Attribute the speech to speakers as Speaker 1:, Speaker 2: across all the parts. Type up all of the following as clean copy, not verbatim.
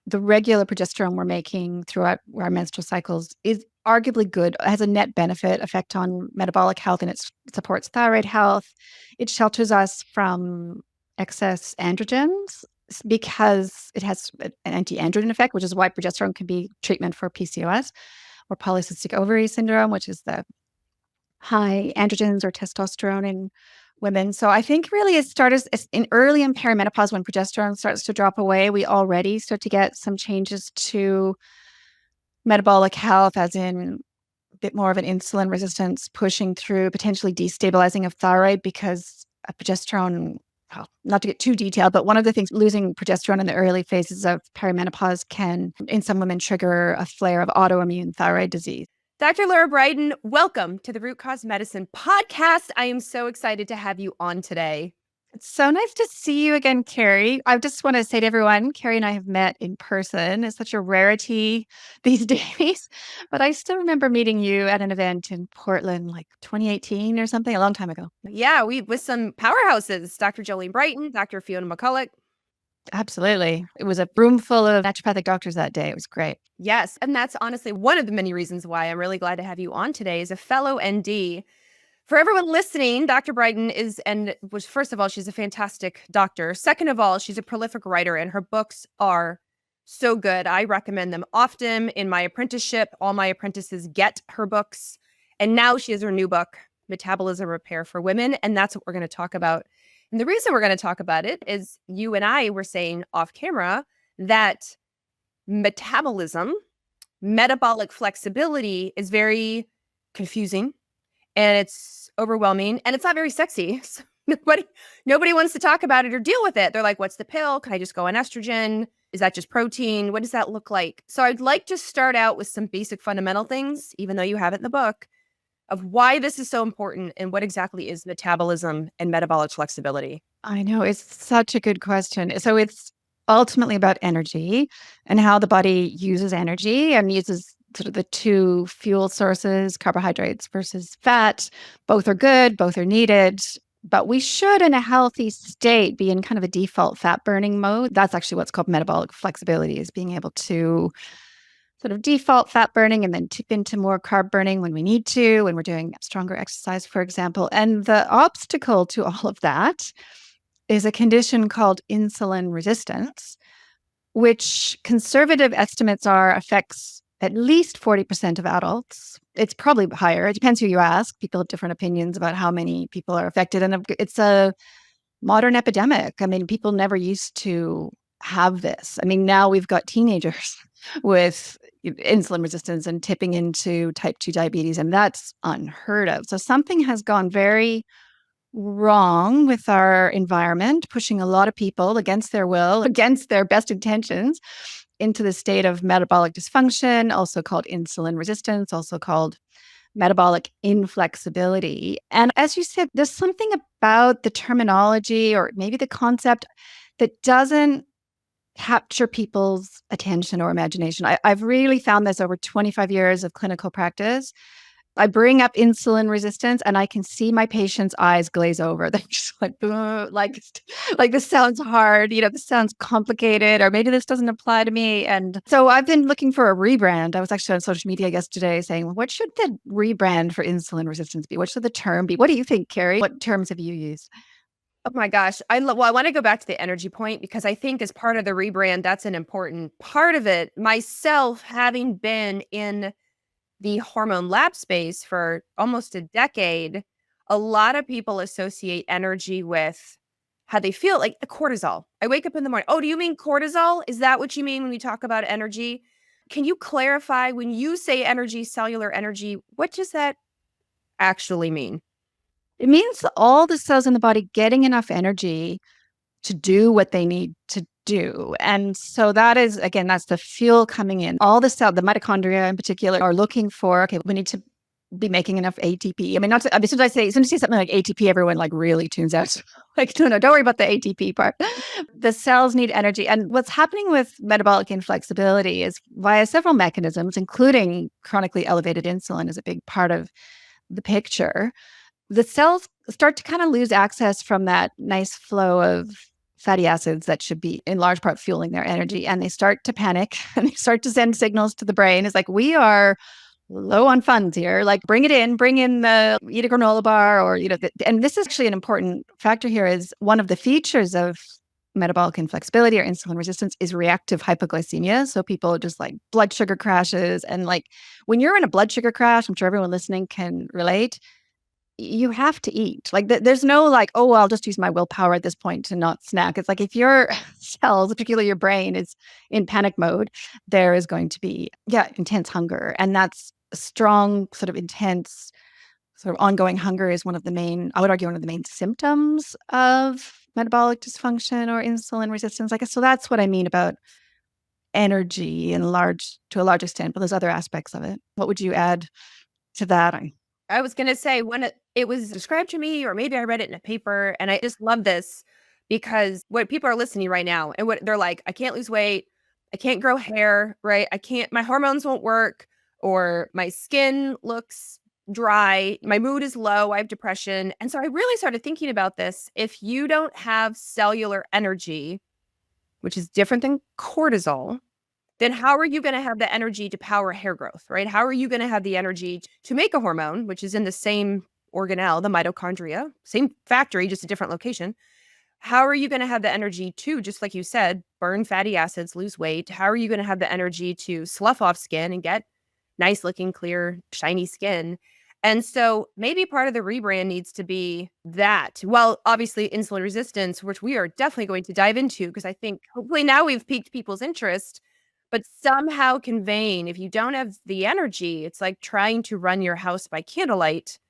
Speaker 1: the regular progesterone we're making throughout our menstrual cycles is arguably good, has a net benefit effect on metabolic health, and it supports thyroid health. It shelters us from excess androgens because it has an anti-androgen effect, which is why progesterone can be treatment for PCOS or polycystic ovary syndrome, which is the high androgens or testosterone in women. So I think really it starts in early in perimenopause when progesterone starts to drop away. We already start to get some changes to metabolic health, as in a bit more of an insulin resistance pushing through, potentially destabilizing of thyroid because progesterone. Well, not to get too detailed, but one of the things, losing progesterone in the early phases of perimenopause can, in some women, trigger a flare of autoimmune thyroid disease.
Speaker 2: Dr. Lara Briden, welcome to the Root Cause Medicine podcast. I am so excited to have you on today.
Speaker 1: It's so nice to see you again, Carrie. I just want to say to everyone, Carrie and I have met in person. It's such a rarity these days, but I still remember meeting you at an event in Portland, like 2018 or something, a long time ago.
Speaker 2: Yeah, we with some powerhouses, Dr. Jolene Brighton, Dr. Fiona McCulloch.
Speaker 1: Absolutely. It was a room full of naturopathic doctors that day. It was great.
Speaker 2: Yes, and that's honestly one of the many reasons why I'm really glad to have you on today as a fellow ND. For everyone listening, Dr. Brighton was first of all, she's a fantastic doctor. Second of all, she's a prolific writer and her books are so good. I recommend them often in my apprenticeship. All my apprentices get her books. And now she has her new book, Metabolism Repair for Women. And that's what we're going to talk about. And the reason we're going to talk about it is you and I were saying off camera that metabolism, metabolic flexibility is very confusing and it's overwhelming and it's not very sexy. So nobody wants to talk about it or deal with it. They're like, what's the pill? Can I just go on estrogen? Is that just protein? What does that look like? So I'd like to start out with some basic fundamental things, even though you have it in the book, of why this is so important and what exactly is metabolism and metabolic flexibility.
Speaker 1: I know. It's such a good question. So it's ultimately about energy and how the body uses energy and uses sort of the two fuel sources, carbohydrates versus fat. Both are good, both are needed. But we should, in a healthy state, be in kind of a default fat burning mode. That's actually what's called metabolic flexibility, is being able to sort of default fat burning and then tip into more carb burning when we need to, when we're doing stronger exercise, for example. And the obstacle to all of that is a condition called insulin resistance, which conservative estimates are affects at least 40% of adults. It's probably higher. It depends who you ask. People have different opinions about how many people are affected. And it's a modern epidemic. I mean, people never used to have this. I mean, now we've got teenagers with insulin resistance and tipping into type 2 diabetes, and that's unheard of. So something has gone very wrong with our environment, pushing a lot of people against their will, against their best intentions, into the state of metabolic dysfunction, also called insulin resistance, also called metabolic inflexibility. And as you said, there's something about the terminology or maybe the concept that doesn't capture people's attention or imagination. I've really found this over 25 years of clinical practice. I bring up insulin resistance and I can see my patients' eyes glaze over. They're just like, like this sounds hard, this sounds complicated, or maybe this doesn't apply to me. And so I've been looking for a rebrand. I was actually on social media yesterday saying, well, what should the rebrand for insulin resistance be? What should the term be? What do you think, Carrie? What terms have you used?
Speaker 2: Oh my gosh. I want to go back to the energy point because I think as part of the rebrand, that's an important part of it. Myself, having been in the hormone lab space for almost a decade, a lot of people associate energy with how they feel, like the cortisol. I wake up in the morning. Oh, do you mean cortisol? Is that what you mean when we talk about energy? Can you clarify when you say energy, cellular energy, what does that actually mean?
Speaker 1: It means all the cells in the body getting enough energy to do what they need to do. And so that is, again, that's the fuel coming in. All the the mitochondria in particular are looking for, okay, we need to be making enough ATP. I mean, as soon as I say something like ATP, everyone like really tunes out. Like, no, don't worry about the ATP part. The cells need energy. And what's happening with metabolic inflexibility is via several mechanisms, including chronically elevated insulin is a big part of the picture. The cells start to kind of lose access from that nice flow of fatty acids that should be in large part fueling their energy. And they start to panic and they start to send signals to the brain. It's like, we are low on funds here. Like, bring it in, bring in the eat a granola bar, or, and this is actually an important factor here, is one of the features of metabolic inflexibility or insulin resistance is reactive hypoglycemia. So people just like blood sugar crashes. And like when you're in a blood sugar crash, I'm sure everyone listening can relate, you have to eat. Like there's no like, oh, well, I'll just use my willpower at this point to not snack. It's like if your cells, particularly your brain, is in panic mode, there is going to be, intense hunger. And that's a strong, sort of intense, sort of ongoing hunger is one of the main, I would argue, one of the main symptoms of metabolic dysfunction or insulin resistance. I guess so that's what I mean about energy to a large extent, but there's other aspects of it. What would you add to that?
Speaker 2: I was gonna say when it was described to me, or maybe I read it in a paper, and I just love this because what people are listening right now and what they're like, I can't lose weight, I can't grow hair, right? I can't, my hormones won't work, or my skin looks dry, my mood is low, I have depression. And so I really started thinking about this. If you don't have cellular energy, which is different than cortisol, then how are you going to have the energy to power hair growth, right? How are you going to have the energy to make a hormone, which is in the same organelle, the mitochondria, same factory, just a different location? How are you going to have the energy to, just like you said, burn fatty acids, lose weight? How are you going to have the energy to slough off skin and get nice looking, clear, shiny skin? And so maybe part of the rebrand needs to be that. Well, obviously, insulin resistance, which we are definitely going to dive into, because I think hopefully now we've piqued people's interest, but somehow conveying, if you don't have the energy, it's like trying to run your house by candlelight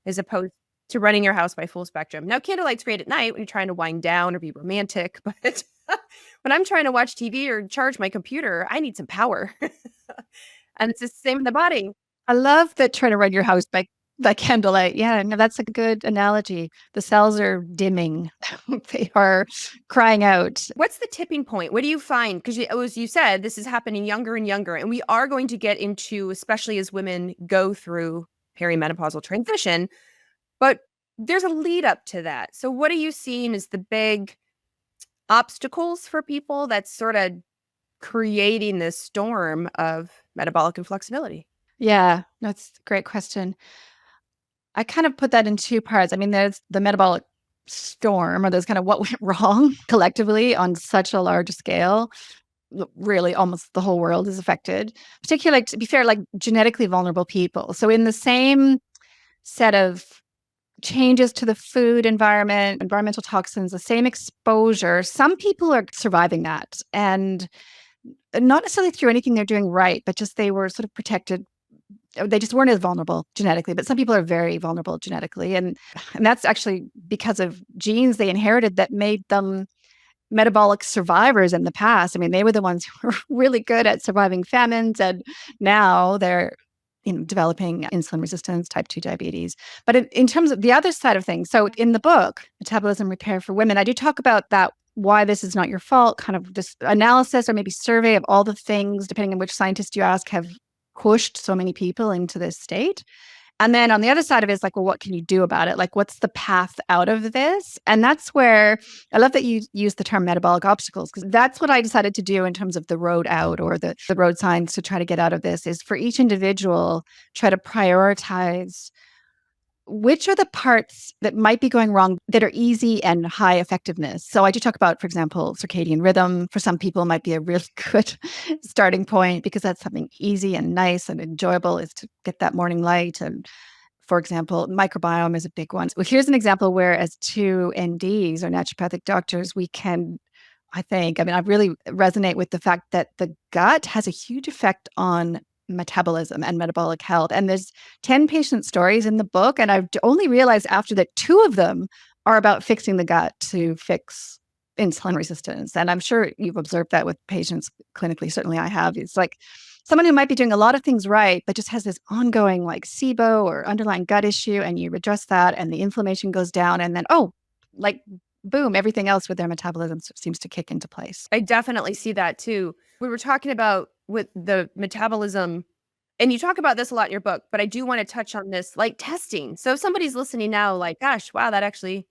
Speaker 2: as opposed to running your house by full spectrum. Now, candlelight's great at night when you're trying to wind down or be romantic, but when I'm trying to watch TV or charge my computer, I need some power. And it's the same in the body.
Speaker 1: I love that, trying to run your house by candlelight. Yeah, no, that's a good analogy. The cells are dimming. They are crying out.
Speaker 2: What's the tipping point? What do you find? Because as you said, this is happening younger and younger, and we are going to get into, especially as women go through perimenopausal transition, but there's a lead up to that. So what are you seeing as the big obstacles for people that's sort of creating this storm of metabolic inflexibility?
Speaker 1: Yeah, that's a great question. I kind of put that in two parts. I mean, there's the metabolic storm, or there's kind of what went wrong collectively on such a large scale. Really, almost the whole world is affected, particularly, to be fair, like genetically vulnerable people. So in the same set of changes to the food environment, environmental toxins, the same exposure, some people are surviving that. And not necessarily through anything they're doing right, but just they were sort of protected. They just weren't as vulnerable genetically, but some people are very vulnerable genetically. And that's actually because of genes they inherited that made them metabolic survivors in the past. I mean, they were the ones who were really good at surviving famines, and now they're developing insulin resistance, type 2 diabetes. But in terms of the other side of things, so in the book, Metabolism Repair for Women, I do talk about that, why this is not your fault, kind of this analysis or maybe survey of all the things, depending on which scientist you ask, have pushed so many people into this state. And then on the other side of it is like, well, what can you do about it? Like, what's the path out of this? And that's where I love that you use the term metabolic obstacles, because that's what I decided to do in terms of the road out, or the road signs to try to get out of this, is for each individual, try to prioritize which are the parts that might be going wrong that are easy and high effectiveness. So I do talk about, for example, circadian rhythm. For some people, might be a really good starting point, because that's something easy and nice and enjoyable, is to get that morning light. And for example, microbiome is a big one. Well, here's an example where, as two NDs or naturopathic doctors, we can, I really resonate with the fact that the gut has a huge effect on metabolism and metabolic health. And there's 10 patient stories in the book, and I've only realized after that 2 of them are about fixing the gut to fix insulin resistance. And I'm sure you've observed that with patients clinically. Certainly I have. It's like someone who might be doing a lot of things right, but just has this ongoing like SIBO or underlying gut issue, and you address that and the inflammation goes down, and then, like boom, everything else with their metabolism seems to kick into place.
Speaker 2: I definitely see that too. We were talking about with the metabolism, and you talk about this a lot in your book, but I do want to touch on this, like testing. So if somebody's listening now, like, gosh, wow, that actually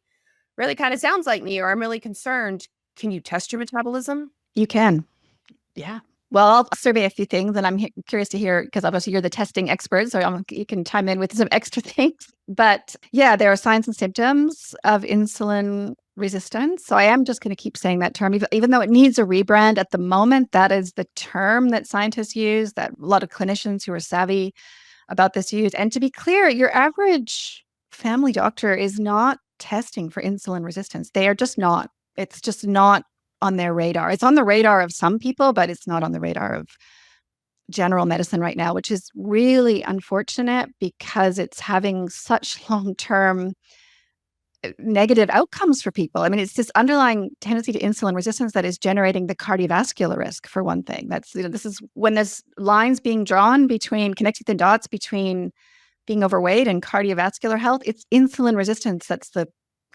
Speaker 2: really kind of sounds like me, or I'm really concerned. Can you test your metabolism?
Speaker 1: You can. Yeah. Well, I'll survey a few things, and I'm curious to hear, because obviously you're the testing expert, so you can chime in with some extra things. But yeah, there are signs and symptoms of insulin resistance. So I am just going to keep saying that term, even though it needs a rebrand at the moment. That is the term that scientists use, that a lot of clinicians who are savvy about this use. And to be clear, your average family doctor is not testing for insulin resistance. They are just not. It's just not on their radar. It's on the radar of some people, but it's not on the radar of general medicine right now, which is really unfortunate because it's having such long-term negative outcomes for people. I mean, it's this underlying tendency to insulin resistance that is generating the cardiovascular risk, for one thing. This is when there's lines being drawn between, connecting the dots between being overweight and cardiovascular health. It's insulin resistance that's the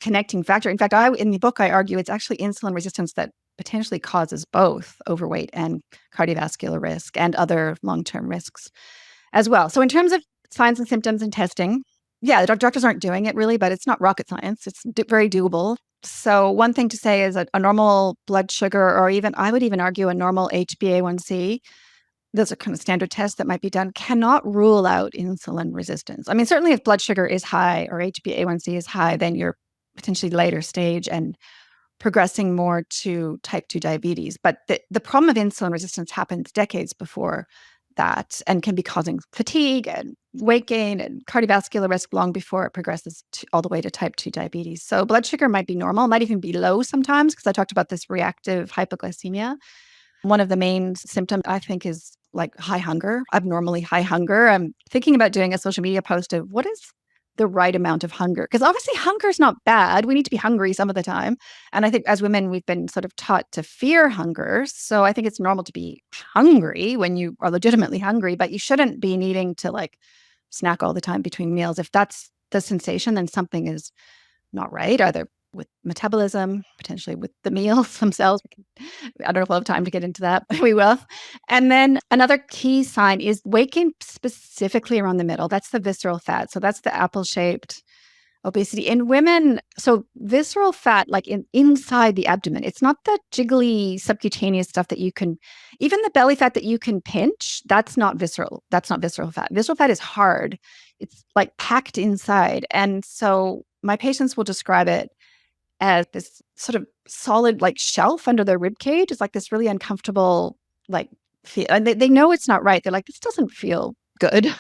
Speaker 1: connecting factor. In fact, in the book, I argue it's actually insulin resistance that potentially causes both overweight and cardiovascular risk and other long-term risks as well. So in terms of signs and symptoms and testing, yeah, the doctors aren't doing it really, but it's not rocket science. It's very doable. So one thing to say is a normal blood sugar, or even, I would even argue, a normal HbA1c, those are kind of standard tests that might be done, cannot rule out insulin resistance. I mean, certainly if blood sugar is high or HbA1c is high, then you're potentially later stage and progressing more to type 2 diabetes. But the problem of insulin resistance happens decades before that and can be causing fatigue and weight gain and cardiovascular risk long before it progresses all the way to type 2 diabetes. So blood sugar might be normal, might even be low sometimes, because I talked about this reactive hypoglycemia. One of the main symptoms, I think, is like high hunger, abnormally high hunger. I'm thinking about doing a social media post of what is the right amount of hunger, because obviously hunger is not bad. We need to be hungry some of the time. And I think as women, we've been sort of taught to fear hunger. So I think it's normal to be hungry when you are legitimately hungry, but you shouldn't be needing to like snack all the time between meals. If that's the sensation, then something is not right, either with metabolism, potentially with the meals themselves. I don't know if we'll have time to get into that, but we will. And then another key sign is weight gain specifically around the middle. That's the visceral fat. So that's the apple-shaped obesity in women. So visceral fat, like inside the abdomen, it's not the jiggly subcutaneous stuff that you can, even the belly fat that you can pinch, that's not visceral. That's not visceral fat. Visceral fat is hard. It's like packed inside. And so my patients will describe it as this sort of solid like shelf under their rib cage. It's like this really uncomfortable like feel, and they know it's not right. They're like, this doesn't feel good.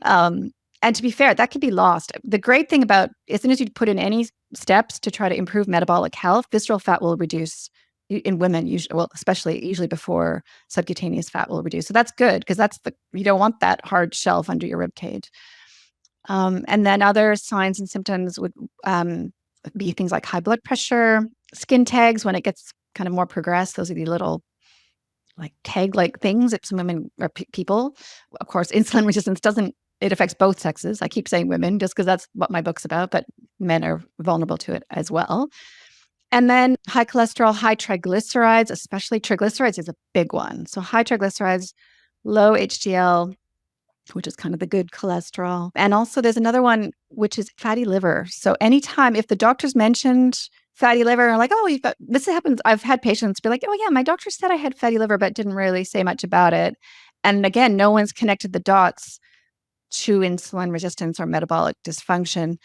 Speaker 1: And to be fair, that can be lost. The great thing about, as soon as you put in any steps to try to improve metabolic health, visceral fat will reduce in women, usually, well, especially usually before subcutaneous fat will reduce. So that's good, because you don't want that hard shelf under your rib cage. And then other signs and symptoms would be things like high blood pressure, skin tags when it gets kind of more progressed. Those are the little like tag-like things if some women or people. Of course, insulin resistance it affects both sexes. I keep saying women just because that's what my book's about, but men are vulnerable to it as well. And then high cholesterol, high triglycerides, especially triglycerides is a big one. So high triglycerides, low HDL, which is kind of the good cholesterol. And also there's another one, which is fatty liver. So anytime if the doctor's mentioned fatty liver, and like, oh, this happens. I've had patients be like, oh yeah, my doctor said I had fatty liver, but didn't really say much about it. And again, no one's connected the dots to insulin resistance or metabolic dysfunction.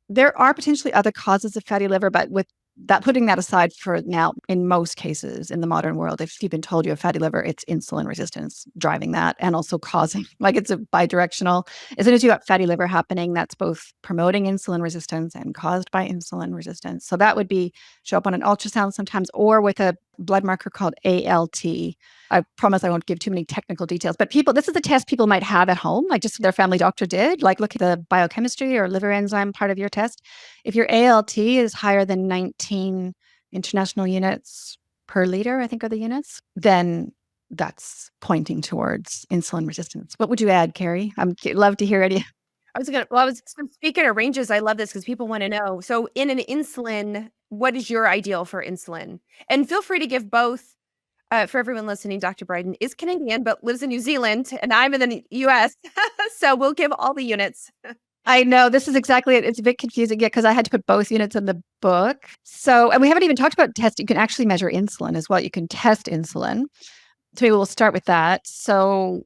Speaker 1: There are potentially other causes of fatty liver, but with that, putting that aside for now, in most cases in the modern world, if you've been told you have fatty liver, it's insulin resistance driving that and also causing, like it's a bidirectional. As soon as you got fatty liver happening, that's both promoting insulin resistance and caused by insulin resistance. So that would show up on an ultrasound sometimes, or with a blood marker called ALT. I promise I won't give too many technical details, but this is a test people might have at home, like just their family doctor did, like look at the biochemistry or liver enzyme part of your test. If your ALT is higher than 19 international units per liter, I think are the units, then that's pointing towards insulin resistance. What would you add, Carrie? I'd love to hear it.
Speaker 2: Speaking of ranges, I love this because people want to know. So in an insulin, what is your ideal for insulin? And feel free to give both. For everyone listening, Dr. Briden is Canadian, but lives in New Zealand, and I'm in the US. So we'll give all the units.
Speaker 1: I know this is exactly it. It's a bit confusing, yeah, because I had to put both units in the book. So, and we haven't even talked about testing. You can actually measure insulin as well. You can test insulin. So maybe we'll start with that. So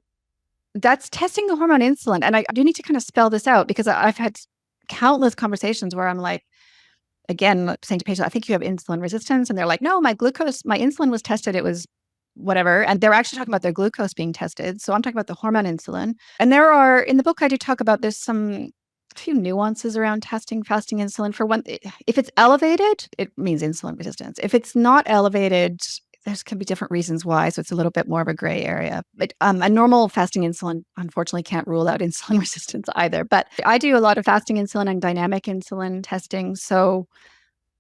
Speaker 1: that's testing the hormone insulin. And I do need to kind of spell this out because I've had countless conversations where I'm like, again, saying to patients, I think you have insulin resistance. And they're like, no, my insulin was tested. It was whatever. And they're actually talking about their glucose being tested. So I'm talking about the hormone insulin. And in the book, I do talk about a few nuances around testing fasting insulin. For one, if it's elevated, it means insulin resistance. If it's not elevated, there can be different reasons why. So it's a little bit more of a gray area. But a normal fasting insulin, unfortunately, can't rule out insulin resistance either. But I do a lot of fasting insulin and dynamic insulin testing. So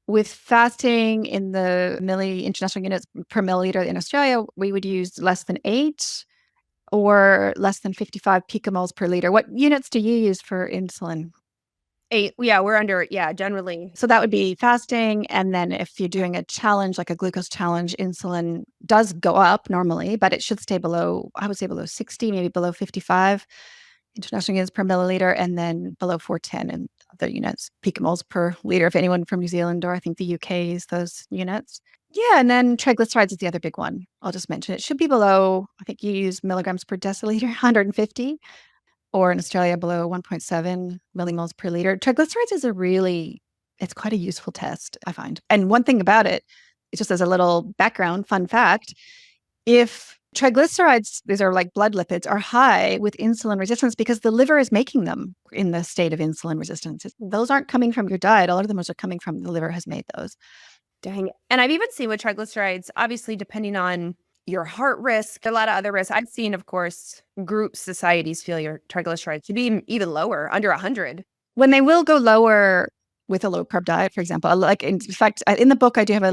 Speaker 1: with fasting in the international units per milliliter in Australia, we would use less than 8 or less than 55 picomoles per liter. What units do you use for insulin?
Speaker 2: 8. Yeah, we're under, yeah, generally.
Speaker 1: So that would be fasting. And then if you're doing a challenge, like a glucose challenge, insulin does go up normally, but it should stay below, I would say below 60, maybe below 55 international units per milliliter, and then below 410 in other units, picomoles per liter. If anyone from New Zealand or I think the UK use those units. Yeah, and then triglycerides is the other big one. I'll just mention it should be below, I think you use milligrams per deciliter, 150, or in Australia below 1.7 millimoles per liter. Triglycerides is it's quite a useful test, I find. And one thing about it, just as a little background, fun fact, if triglycerides, these are like blood lipids, are high with insulin resistance because the liver is making them in the state of insulin resistance. Those aren't coming from your diet. A lot of them are coming from the liver has made those.
Speaker 2: Dang. And I've even seen with triglycerides, obviously, depending on your heart risk, a lot of other risks. I've seen, of course, groups, societies feel your triglycerides should be even lower, under 100.
Speaker 1: When they will go lower with a low carb diet, for example, like in fact, in the book, I do have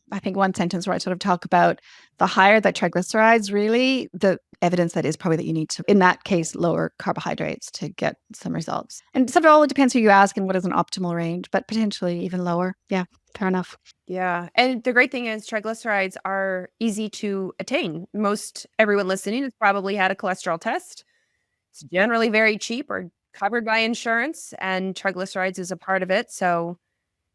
Speaker 1: I think one sentence where I sort of talk about the higher the triglycerides, really, the evidence that is probably that you need to, in that case, lower carbohydrates to get some results. And so it all depends who you ask and what is an optimal range, but potentially even lower. Yeah, fair enough.
Speaker 2: Yeah. And the great thing is triglycerides are easy to attain. Most everyone listening has probably had a cholesterol test. It's generally very cheap or covered by insurance, and triglycerides is a part of it. So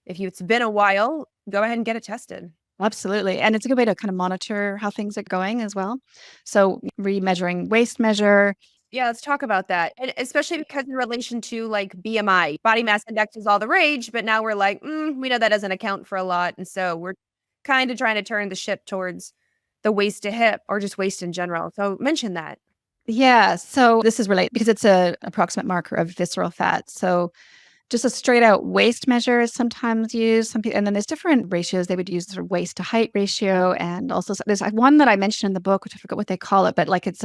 Speaker 2: if it's been a while, go ahead and get it tested.
Speaker 1: Absolutely. And it's a good way to kind of monitor how things are going as well. So remeasuring waist measure.
Speaker 2: Yeah, let's talk about that. And especially because in relation to like BMI, body mass index is all the rage, but now we're like, we know that doesn't account for a lot. And so we're kind of trying to turn the ship towards the waist to hip or just waist in general. So mention that.
Speaker 1: Yeah. So this is related because it's an approximate marker of visceral fat. So just a straight out waist measure is sometimes used. Some people, and then there's different ratios. They would use sort of waist to height ratio, and also there's one that I mentioned in the book, which I forgot what they call it, but like it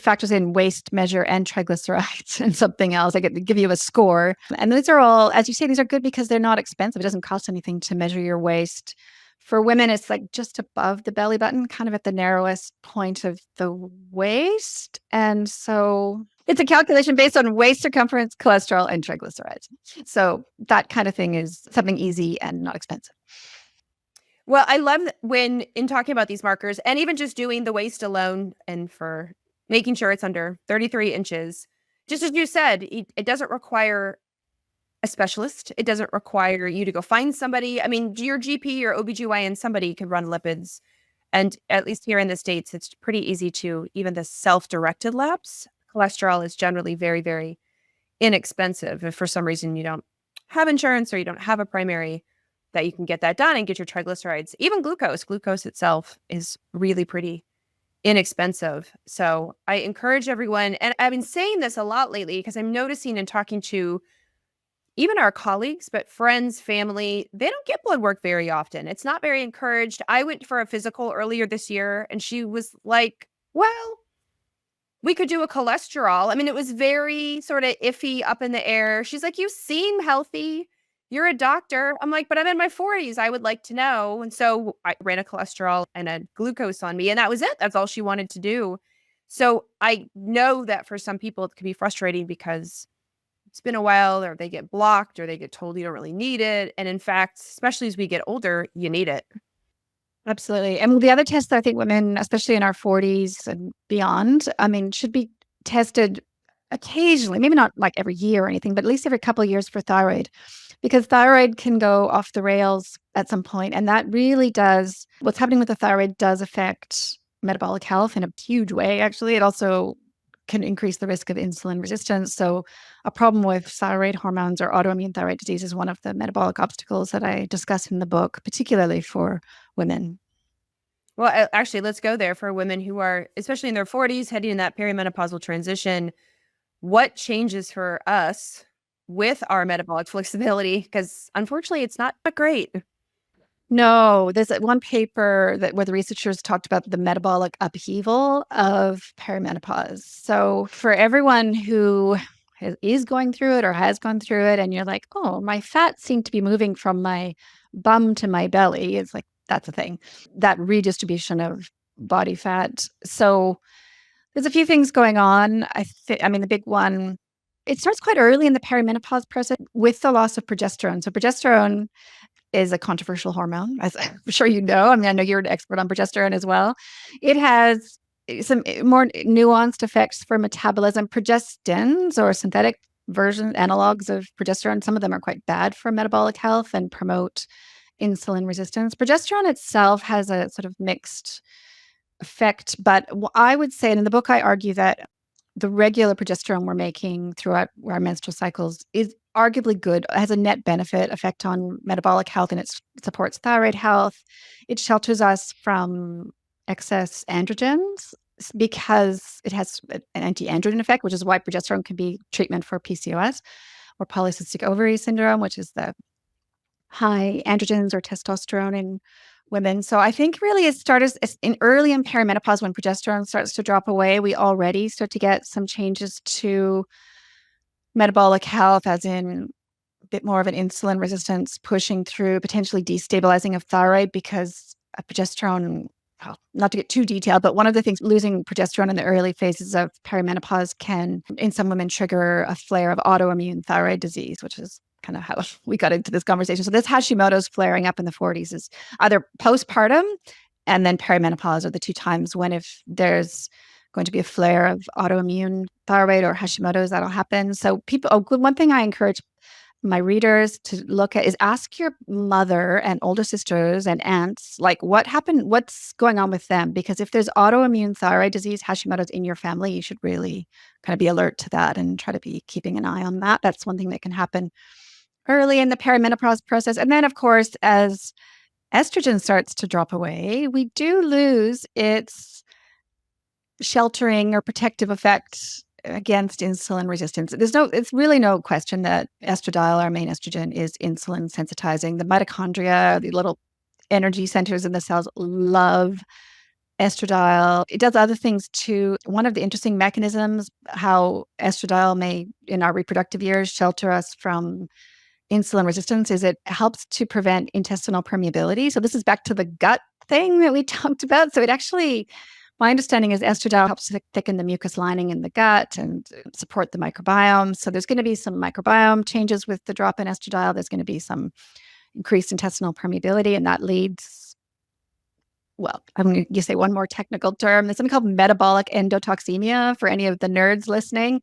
Speaker 1: factors in waist measure and triglycerides and something else. I give you a score, and these are all, as you say, these are good because they're not expensive. It doesn't cost anything to measure your waist. For women, it's like just above the belly button, kind of at the narrowest point of the waist, and so it's a calculation based on waist circumference, cholesterol, and triglycerides. So that kind of thing is something easy and not expensive.
Speaker 2: Well, I love when in talking about these markers and even just doing the waist alone and for making sure it's under 33 inches, just as you said, it doesn't require a specialist. It doesn't require you to go find somebody. I mean, your GP or OBGYN, somebody could run lipids. And at least here in the States, it's pretty easy to even the self-directed labs. Cholesterol is generally very, very inexpensive. If for some reason you don't have insurance or you don't have a primary, that you can get that done and get your triglycerides. Even glucose itself is really pretty inexpensive. So I encourage everyone, and I've been saying this a lot lately because I'm noticing and talking to even our colleagues, but friends, family, they don't get blood work very often. It's not very encouraged. I went for a physical earlier this year and she was like, well, we could do a cholesterol. I mean, it was very sort of iffy up in the air. She's like, you seem healthy. You're a doctor. I'm like, but I'm in my 40s. I would like to know. And so I ran a cholesterol and a glucose on me, and that was it. That's all she wanted to do. So I know that for some people, it can be frustrating because it's been a while, or they get blocked, or they get told you don't really need it. And in fact, especially as we get older, you need it.
Speaker 1: Absolutely. And the other tests that I think women, especially in our 40s and beyond, I mean, should be tested occasionally, maybe not like every year or anything, but at least every couple of years for thyroid, because thyroid can go off the rails at some point, and that really does, what's happening with the thyroid does affect metabolic health in a huge way. Actually, it also can increase the risk of insulin resistance. So a problem with thyroid hormones or autoimmune thyroid disease is one of the metabolic obstacles that I discuss in the book, particularly for women.
Speaker 2: Well, actually, let's go there for women who are, especially in their 40s, heading in that perimenopausal transition. What changes for us with our metabolic flexibility? Because unfortunately, it's not great.
Speaker 1: No, there's one paper that where the researchers talked about the metabolic upheaval of perimenopause. So for everyone who is going through it or has gone through it, and you're like, oh, my fat seemed to be moving from my bum to my belly. It's like, that's a thing, that redistribution of body fat. So there's a few things going on. I mean, the big one, it starts quite early in the perimenopause process with the loss of progesterone. So progesterone is a controversial hormone, as I'm sure you know. I mean, I know you're an expert on progesterone as well. It has some more nuanced effects for metabolism. Progestins, or synthetic version analogs of progesterone, some of them are quite bad for metabolic health and promote insulin resistance. Progesterone itself has a sort of mixed effect, but I would say, and in the book, I argue that the regular progesterone we're making throughout our menstrual cycles is arguably good, has a net benefit effect on metabolic health, and it supports thyroid health. It shelters us from excess androgens because it has an anti-androgen effect, which is why progesterone can be treatment for PCOS or polycystic ovary syndrome, which is the high androgens or testosterone in women. So I think really it starts in early in perimenopause when progesterone starts to drop away. We already start to get some changes to metabolic health, as in a bit more of an insulin resistance pushing through, potentially destabilizing of thyroid because progesterone. Well, not to get too detailed, but one of the things, losing progesterone in the early phases of perimenopause can, in some women, trigger a flare of autoimmune thyroid disease, which is kind of how we got into this conversation. So this Hashimoto's flaring up in the 40s is either postpartum and then perimenopause are the two times when, if there's going to be a flare of autoimmune thyroid or Hashimoto's, that'll happen. So one thing I encourage my readers to look at is ask your mother and older sisters and aunts, like, what happened, what's going on with them? Because if there's autoimmune thyroid disease, Hashimoto's in your family, you should really kind of be alert to that and try to be keeping an eye on that. That's one thing that can happen early in the perimenopause process. And then, of course, as estrogen starts to drop away, we do lose its sheltering or protective effect against insulin resistance. It's really no question that estradiol, our main estrogen, is insulin sensitizing. The mitochondria, the little energy centers in the cells, love estradiol. It does other things too. One of the interesting mechanisms how estradiol may, in our reproductive years, shelter us from insulin resistance is it helps to prevent intestinal permeability. So this is back to the gut thing that we talked about. So it actually, my understanding is estradiol helps to thicken the mucus lining in the gut and support the microbiome. So there's going to be some microbiome changes with the drop in estradiol. There's going to be some increased intestinal permeability, and that leads, well, I'm going to say one more technical term. There's something called metabolic endotoxemia for any of the nerds listening.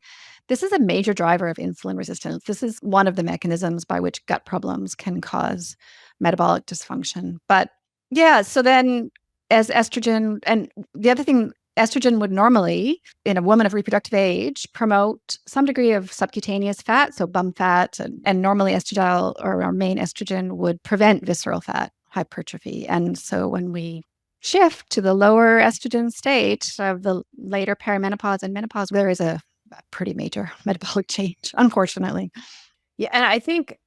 Speaker 1: This is a major driver of insulin resistance. This is one of the mechanisms by which gut problems can cause metabolic dysfunction. But yeah, so then as estrogen, and the other thing, estrogen would normally, in a woman of reproductive age, promote some degree of subcutaneous fat, so bum fat, and normally estradiol, or our main estrogen, would prevent visceral fat hypertrophy. And so when we shift to the lower estrogen state of the later perimenopause and menopause, there is a pretty major metabolic change, unfortunately.
Speaker 2: Yeah, and I think,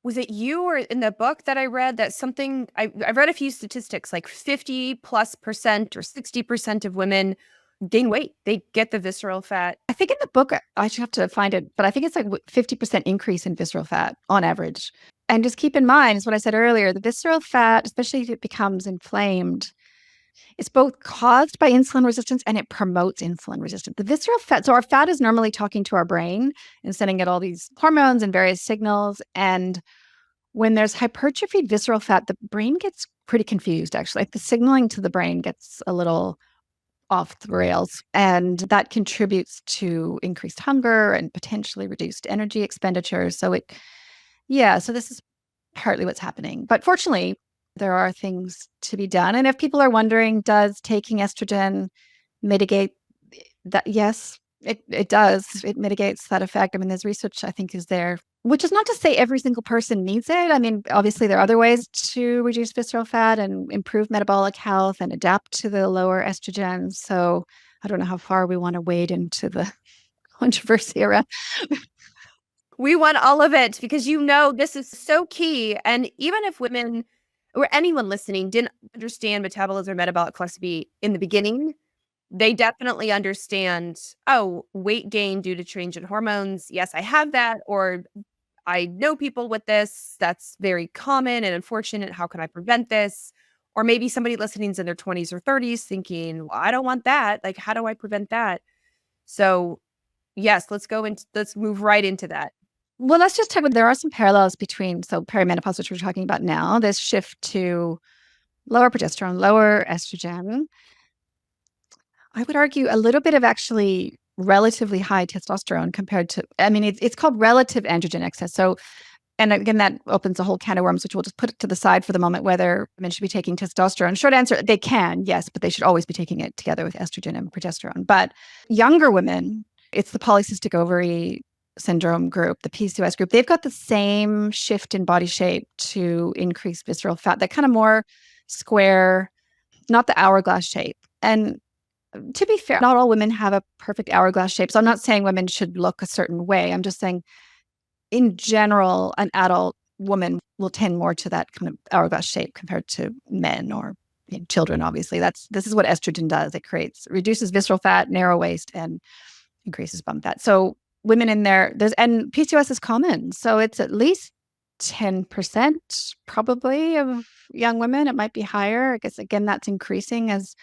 Speaker 2: was it you or in the book that I read that something, I've read a few statistics, like 50+% or 60% of women gain weight. They get the visceral fat.
Speaker 1: I think in the book, I should have to find it, but I think it's like 50% increase in visceral fat on average. And just keep in mind, is what I said earlier, the visceral fat, especially if it becomes inflamed, it's both caused by insulin resistance and it promotes insulin resistance. The visceral fat, so our fat is normally talking to our brain and sending it all these hormones and various signals. And when there's hypertrophied visceral fat, the brain gets pretty confused, actually. Like the signaling to the brain gets a little off the rails. And that contributes to increased hunger and potentially reduced energy expenditure. So so this is partly what's happening. But fortunately, there are things to be done. And if people are wondering, does taking estrogen mitigate that? Yes, it does. It mitigates that effect. I mean, there's research I think is there, which is not to say every single person needs it. I mean, obviously there are other ways to reduce visceral fat and improve metabolic health and adapt to the lower estrogen. So I don't know how far we want to wade into the controversy around.
Speaker 2: We want all of it because this is so key. And even if women or anyone listening didn't understand metabolism or metabolic flexibility in the beginning, they definitely understand, oh, weight gain due to change in hormones. Yes, I have that. Or I know people with this. That's very common and unfortunate. How can I prevent this? Or maybe somebody listening's in their 20s or 30s thinking, well, I don't want that. Like, how do I prevent that? So, yes, let's move right into that.
Speaker 1: Well, let's just talk about there are some parallels between perimenopause, which we're talking about now, this shift to lower progesterone, lower estrogen. I would argue a little bit of actually relatively high testosterone compared to, I mean, it's called relative androgen excess. So, and again, that opens a whole can of worms, which we'll just put it to the side for the moment, whether women should be taking testosterone. Short answer, they can, yes, but they should always be taking it together with estrogen and progesterone. But younger women, it's the polycystic ovary syndrome group, the PCOS group, they've got the same shift in body shape to increase visceral fat, that kind of more square, not the hourglass shape. And to be fair, not all women have a perfect hourglass shape. So I'm not saying women should look a certain way. I'm just saying, in general, an adult woman will tend more to that kind of hourglass shape compared to men or children. Obviously, this is what estrogen does. It reduces visceral fat, narrow waist, and increases bum fat. So women in and PCOS is common. So it's at least 10% probably of young women. It might be higher. I guess, again, that's increasing as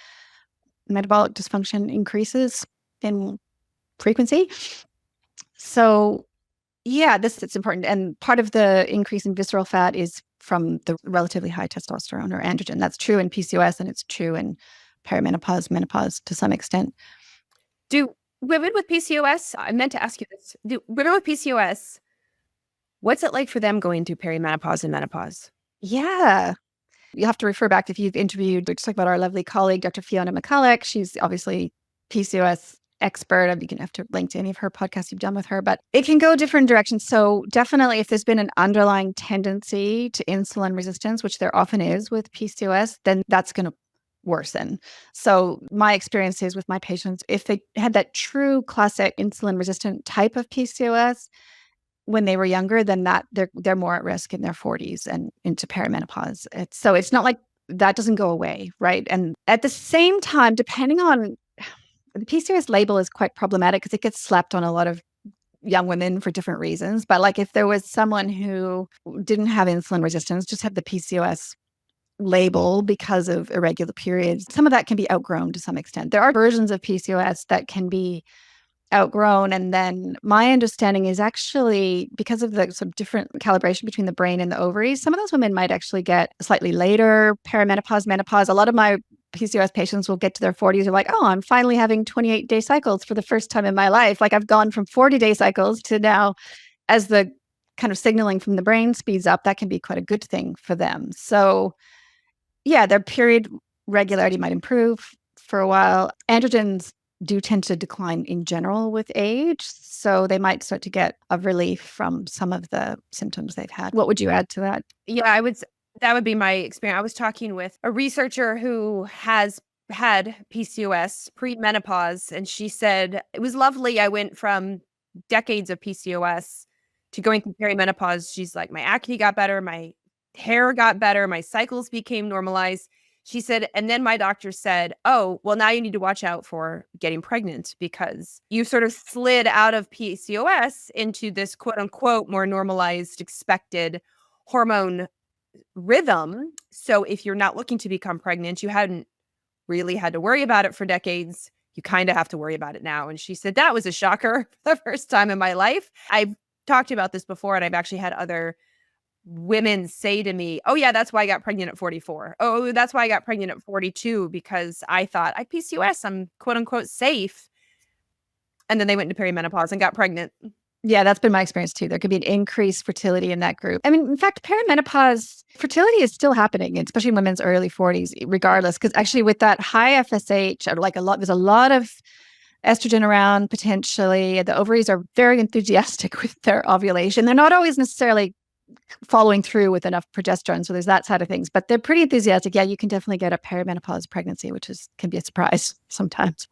Speaker 1: metabolic dysfunction increases in frequency. So it's important. And part of the increase in visceral fat is from the relatively high testosterone or androgen. That's true in PCOS and it's true in perimenopause, menopause to some extent.
Speaker 2: Do women with PCOS, I meant to ask you this, do women with PCOS, what's it like for them going through perimenopause and menopause?
Speaker 1: Yeah. You have to refer back if you've interviewed, let's talk about our lovely colleague, Dr. Fiona McCulloch. She's obviously PCOS expert. You can have to link to any of her podcasts you've done with her, but it can go different directions. So definitely if there's been an underlying tendency to insulin resistance, which there often is with PCOS, then that's going to worsen. So my experience is with my patients, if they had that true classic insulin resistant type of PCOS, when they were younger, then they're more at risk in their 40s and into perimenopause. It's not like that doesn't go away, right? And at the same time, depending on the PCOS label is quite problematic because it gets slapped on a lot of young women for different reasons. But like if there was someone who didn't have insulin resistance, just had the PCOS label because of irregular periods, some of that can be outgrown to some extent. There are versions of PCOS that can be outgrown. And then my understanding is actually because of the sort of different calibration between the brain and the ovaries, some of those women might actually get slightly later perimenopause, menopause. A lot of my PCOS patients will get to their 40s. They're like, oh, I'm finally having 28-day cycles for the first time in my life. Like I've gone from 40-day cycles to now, as the kind of signaling from the brain speeds up, that can be quite a good thing for them. So their period regularity might improve for a while. Androgens do tend to decline in general with age. So they might start to get a relief from some of the symptoms they've had. What would you add to that?
Speaker 2: Yeah, that would be my experience. I was talking with a researcher who has had PCOS pre-menopause, and she said, it was lovely. I went from decades of PCOS to going through perimenopause. She's like, my acne got better, my hair got better, my cycles became normalized. She said, and then my doctor said, oh, well, now you need to watch out for getting pregnant because you sort of slid out of PCOS into this quote unquote more normalized, expected hormone rhythm. So if you're not looking to become pregnant, you hadn't really had to worry about it for decades. You kind of have to worry about it now. And she said, that was a shocker for the first time in my life. I've talked about this before, and I've actually had other women say to me, "Oh yeah, that's why I got pregnant at 44. Oh, that's why I got pregnant at 42 because I thought I PCOS, I'm quote unquote safe." And then they went into perimenopause and got pregnant.
Speaker 1: Yeah, that's been my experience too. There could be an increased fertility in that group. I mean, in fact, perimenopause fertility is still happening, especially in women's early 40s, regardless. Because actually, with that high FSH, or like there's a lot of estrogen around potentially. The ovaries are very enthusiastic with their ovulation. They're not always necessarily following through with enough progesterone. So there's that side of things, but they're pretty enthusiastic. Yeah, you can definitely get a perimenopause pregnancy, which can be a surprise sometimes.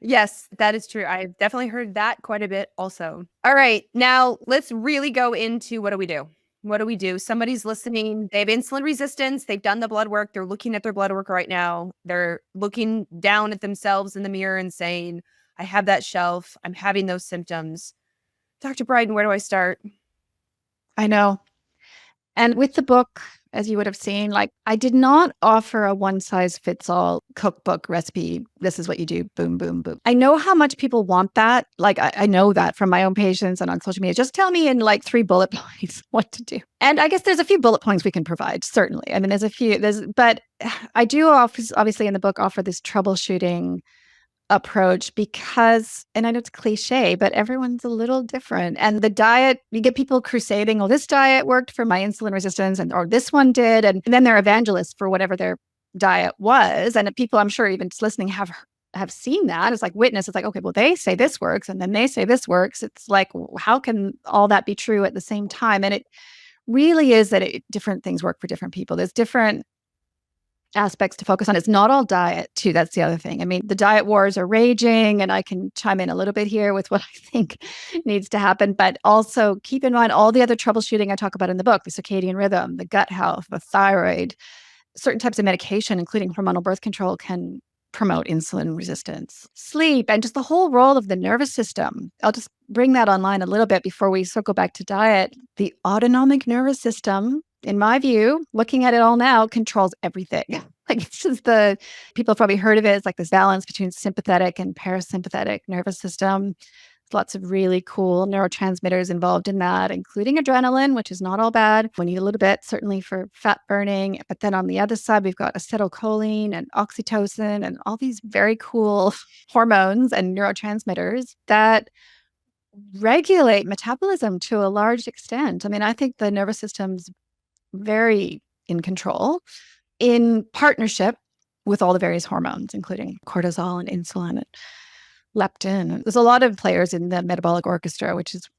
Speaker 2: Yes, that is true. I've definitely heard that quite a bit also. All right, now let's really go into what do we do? What do we do? Somebody's listening, they have insulin resistance, they've done the blood work, they're looking at their blood work right now. They're looking down at themselves in the mirror and saying, I have that shelf, I'm having those symptoms. Dr. Briden, where do I start?
Speaker 1: I know. And with the book, as you would have seen, like I did not offer a one size fits all cookbook recipe. This is what you do. Boom, boom, boom. I know how much people want that. Like I know that from my own patients and on social media. Just tell me in like 3 bullet points what to do. And I guess there's a few bullet points we can provide. Certainly. I mean, but I do obviously in the book offer this troubleshooting approach because, and I know it's cliche, but everyone's a little different. And the diet, you get people crusading, oh, this diet worked for my insulin resistance, or this one did. And then they're evangelists for whatever their diet was. And people, I'm sure even just listening, have seen that. It's like witness. It's like, okay, well, they say this works and then they say this works. It's like, how can all that be true at the same time? And it really is that different things work for different people. There's different aspects to focus on. It's not all diet, too. That's the other thing. I mean, the diet wars are raging, and I can chime in a little bit here with what I think needs to happen. But also keep in mind all the other troubleshooting I talk about in the book, the circadian rhythm, the gut health, the thyroid, certain types of medication, including hormonal birth control, can promote insulin resistance, sleep, and just the whole role of the nervous system. I'll just bring that online a little bit before we circle back to diet. The autonomic nervous system, in my view, looking at it all now, controls everything. Like it's just people have probably heard of it. It's like this balance between sympathetic and parasympathetic nervous system. Lots of really cool neurotransmitters involved in that, including adrenaline, which is not all bad. We need a little bit, certainly for fat burning. But then on the other side, we've got acetylcholine and oxytocin and all these very cool hormones and neurotransmitters that regulate metabolism to a large extent. I mean, I think the nervous system's very in control in partnership with all the various hormones, including cortisol and insulin and leptin. There's a lot of players in the metabolic orchestra, which is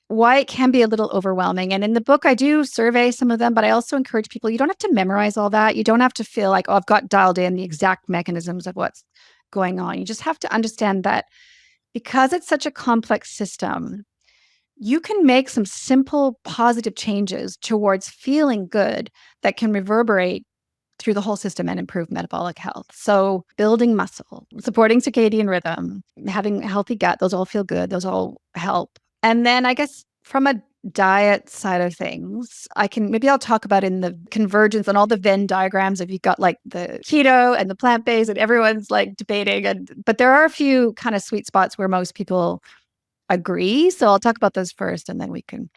Speaker 1: why it can be a little overwhelming. And in the book, I do survey some of them, but I also encourage people, you don't have to memorize all that. You don't have to feel like, oh, I've got dialed in the exact mechanisms of what's going on. You just have to understand that because it's such a complex system, you can make some simple positive changes towards feeling good that can reverberate through the whole system and improve metabolic health. So building muscle, supporting circadian rhythm, having a healthy gut, those all feel good. Those all help. And then I guess from a diet side of things, I'll talk about in the convergence and all the Venn diagrams if you've got like the keto and the plant-based and everyone's like debating. But there are a few kind of sweet spots where most people agree. So I'll talk about those first and then we can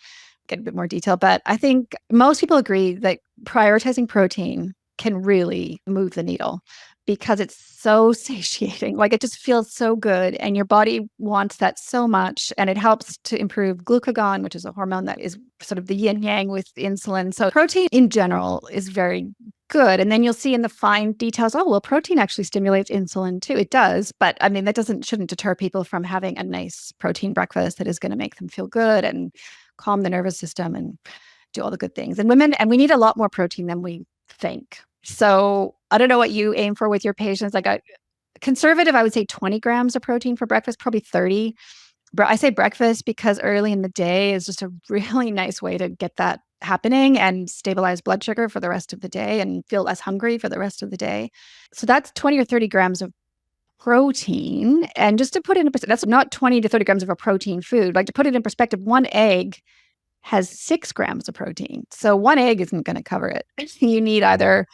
Speaker 1: get a bit more detail. But I think most people agree that prioritizing protein can really move the needle because it's so satiating. Like it just feels so good and your body wants that so much. And it helps to improve glucagon, which is a hormone that is sort of the yin yang with insulin. So protein in general is very good. And then you'll see in the fine details, oh, well, protein actually stimulates insulin too. It does. But I mean, that shouldn't deter people from having a nice protein breakfast that is going to make them feel good and calm the nervous system and do all the good things. And we need a lot more protein than we think. So I don't know what you aim for with your patients. Like a conservative, I would say 20 grams of protein for breakfast, probably 30. But I say breakfast because early in the day is just a really nice way to get that happening and stabilize blood sugar for the rest of the day and feel less hungry for the rest of the day. So that's 20 or 30 grams of protein. And just to put it in perspective, that's not 20 to 30 grams of a protein food. Like to put it in perspective, one egg has 6 grams of protein. So one egg isn't going to cover it. You need either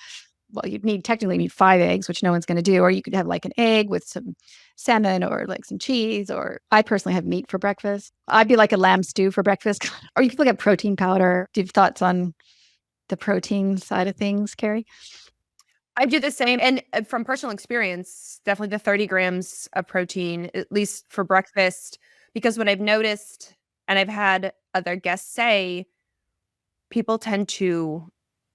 Speaker 1: well, you'd need technically need 5 eggs, which no one's going to do, or you could have like an egg with some salmon or like some cheese, or I personally have meat for breakfast. I'd be like a lamb stew for breakfast. Or you could look at protein powder. Do you have thoughts on the protein side of things, Carrie?
Speaker 2: I do the same. And from personal experience, definitely the 30 grams of protein, at least for breakfast, because what I've noticed, and I've had other guests say, people tend to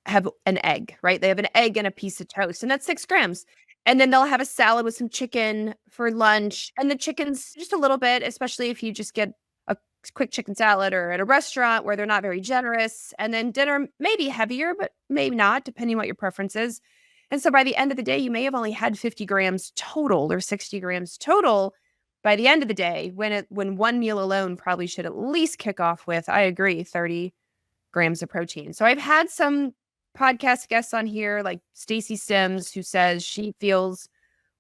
Speaker 2: have an egg, right? They have an egg and a piece of toast, and that's 6 grams. And then they'll have a salad with some chicken for lunch. And the chicken's just a little bit, especially if you just get a quick chicken salad or at a restaurant where they're not very generous. And then dinner may be heavier, but maybe not, depending what your preference is. And so by the end of the day, you may have only had 50 grams total or 60 grams total by the end of the day, when one meal alone probably should at least kick off with, I agree, 30 grams of protein. So I've had some podcast guests on here, like Stacey Sims, who says she feels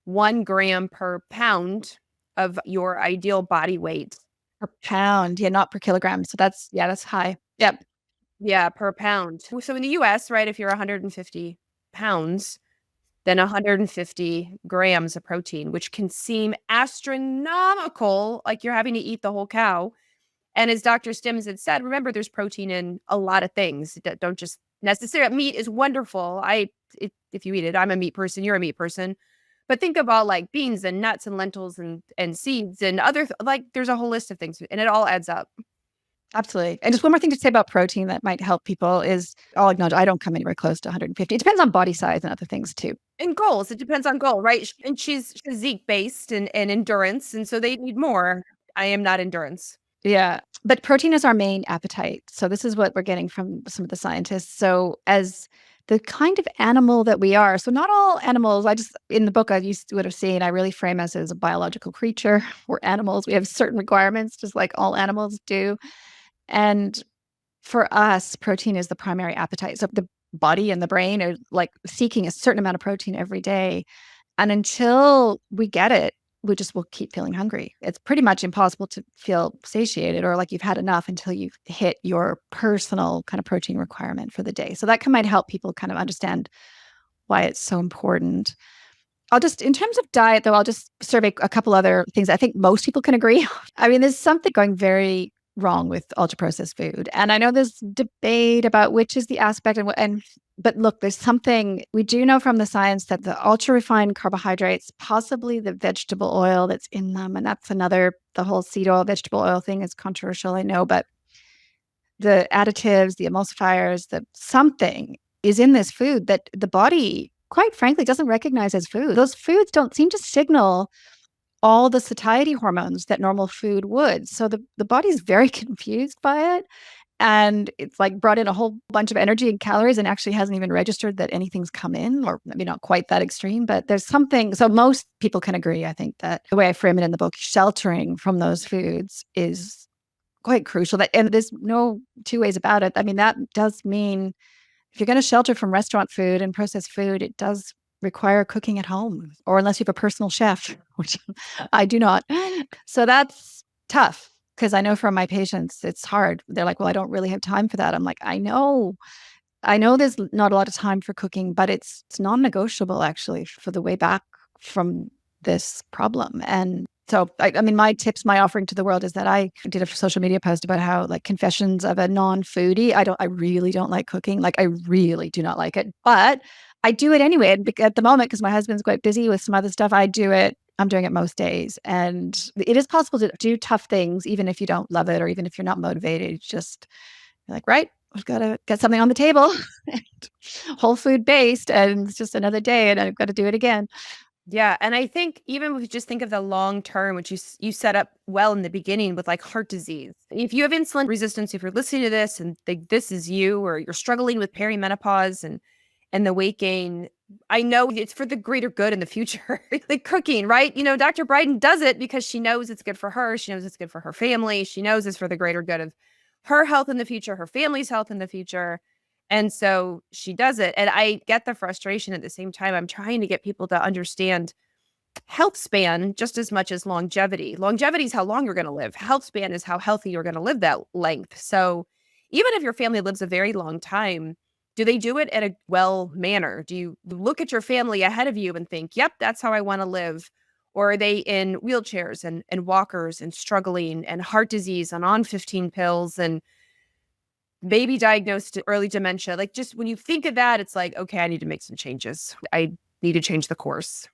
Speaker 2: 1 gram per pound of your ideal body weight.
Speaker 1: Per pound, yeah, not per kilogram. So that's high. Yep.
Speaker 2: Yeah, per pound. So in the US, right, if you're 150 pounds, then 150 grams of protein, which can seem astronomical, like you're having to eat the whole cow. And as Dr. Stims had said, remember there's protein in a lot of things. Don't just necessarily meat is wonderful. If you eat it, I'm a meat person, you're a meat person. But think about like beans and nuts and lentils and seeds and other like there's a whole list of things and it all adds up.
Speaker 1: Absolutely. And just one more thing to say about protein that might help people is I'll acknowledge I don't come anywhere close to 150. It depends on body size and other things too.
Speaker 2: And goals, it depends on goal, right? And she's physique based and endurance, and so they need more. I am not endurance.
Speaker 1: Yeah. But protein is our main appetite. So this is what we're getting from some of the scientists. So as the kind of animal that we are, so not all animals, in the book, you would have seen, I really frame us as a biological creature. We're animals. We have certain requirements, just like all animals do. And for us, protein is the primary appetite. So the body and the brain are like seeking a certain amount of protein every day. And until we get it, we just will keep feeling hungry. It's pretty much impossible to feel satiated or like you've had enough until you've hit your personal kind of protein requirement for the day. So that might help people kind of understand why it's so important. In terms of diet, though, I'll just survey a couple other things I think most people can agree. I mean, there's something going very wrong with ultra processed food. And I know there's debate about which is the aspect but look, there's something we do know from the science that the ultra refined carbohydrates, possibly the vegetable oil that's in them, and that's the whole seed oil, vegetable oil thing is controversial, I know, but the additives, the emulsifiers, the something is in this food that the body, quite frankly, doesn't recognize as food. Those foods don't seem to signal all the satiety hormones that normal food would. So the body's very confused by it. And it's like brought in a whole bunch of energy and calories and actually hasn't even registered that anything's come in, or maybe not quite that extreme, but there's something. So most people can agree, I think, that the way I frame it in the book, sheltering from those foods is quite crucial. And there's no two ways about it. I mean, that does mean if you're going to shelter from restaurant food and processed food, it does require cooking at home, or unless you have a personal chef, which I do not. So that's tough because I know from my patients, it's hard. They're like, well, I don't really have time for that. I'm like, I know there's not a lot of time for cooking, but it's non-negotiable actually for the way back from this problem. And so, I mean, my offering to the world is that I did a social media post about how, like, confessions of a non-foodie. I really don't like cooking. Like, I really do not like it, but I do it anyway. And at the moment, because my husband's quite busy with some other stuff, I do it. I'm doing it most days. And it is possible to do tough things, even if you don't love it, or even if you're not motivated. It's just like, right, I've got to get something on the table, whole food based, and it's just another day, and I've got to do it again.
Speaker 2: Yeah, and I think even if you just think of the long term, which you set up well in the beginning with like heart disease. If you have insulin resistance, if you're listening to this and think this is you, or you're struggling with perimenopause and the weight gain, I know it's for the greater good in the future. Like cooking, right? You know, Dr. Briden does it because she knows it's good for her. She knows it's good for her family. She knows it's for the greater good of her health in the future, her family's health in the future. And so she does it. And I get the frustration at the same time. I'm trying to get people to understand health span just as much as longevity. Longevity is how long you're going to live. Health span is how healthy you're going to live that length. So even if your family lives a very long time, Do they do it in a well manner? Do you look at your family ahead of you and think, yep, that's how I want to live? Or are they in wheelchairs and walkers and struggling and heart disease and on 15 pills and maybe diagnosed early dementia? Like, just when you think of that, it's like, okay, I need to make some changes. I need to change the course.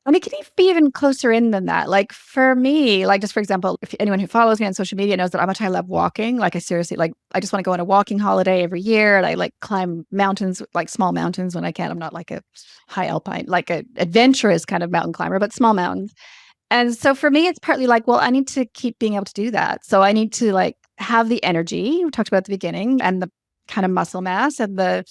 Speaker 1: And it can be even closer in than that. Like for me, like just for example, if anyone who follows me on social media knows that how much I love walking. Like I seriously, like I just want to go on a walking holiday every year. And I like climb mountains, like small mountains when I can. I'm not like a high alpine, like a adventurous kind of mountain climber, but small mountains. And so for me, it's partly like, well, I need to keep being able to do that. So I need to like have the energy we talked about at the beginning and the kind of muscle mass and the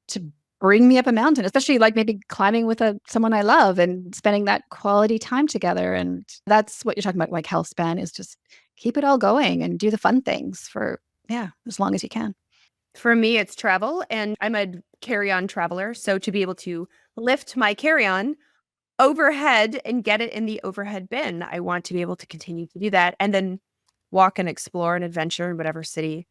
Speaker 1: to bring me up a mountain, especially like maybe climbing with someone I love and spending that quality time together. And that's what you're talking about, like health span is just keep it all going and do the fun things for, yeah, as long as you can.
Speaker 2: For me, it's travel, and I'm a carry on traveler. So to be able to lift my carry on overhead and get it in the overhead bin, I want to be able to continue to do that and then walk and explore and adventure in whatever city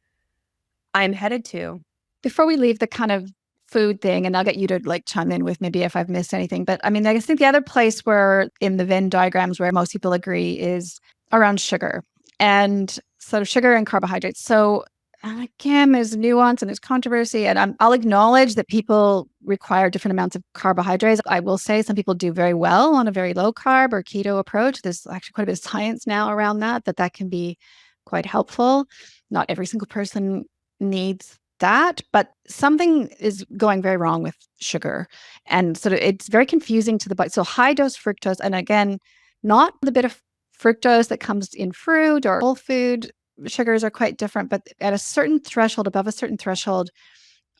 Speaker 2: I'm headed to.
Speaker 1: Before we leave the kind of food thing, and I'll get you to like chime in with maybe if I've missed anything. But I mean, I think the other place where in the Venn diagrams where most people agree is around sugar and sort of sugar and carbohydrates. So again, there's nuance and there's controversy, and I'll acknowledge that people require different amounts of carbohydrates. I will say some people do very well on a very low carb or keto approach. There's actually quite a bit of science now around that can be quite helpful. Not every single person needs that, but something is going very wrong with sugar. And sort of it's very confusing to the body. So high dose fructose, and again, not the bit of fructose that comes in fruit or whole food sugars are quite different, but at a certain threshold, above a certain threshold,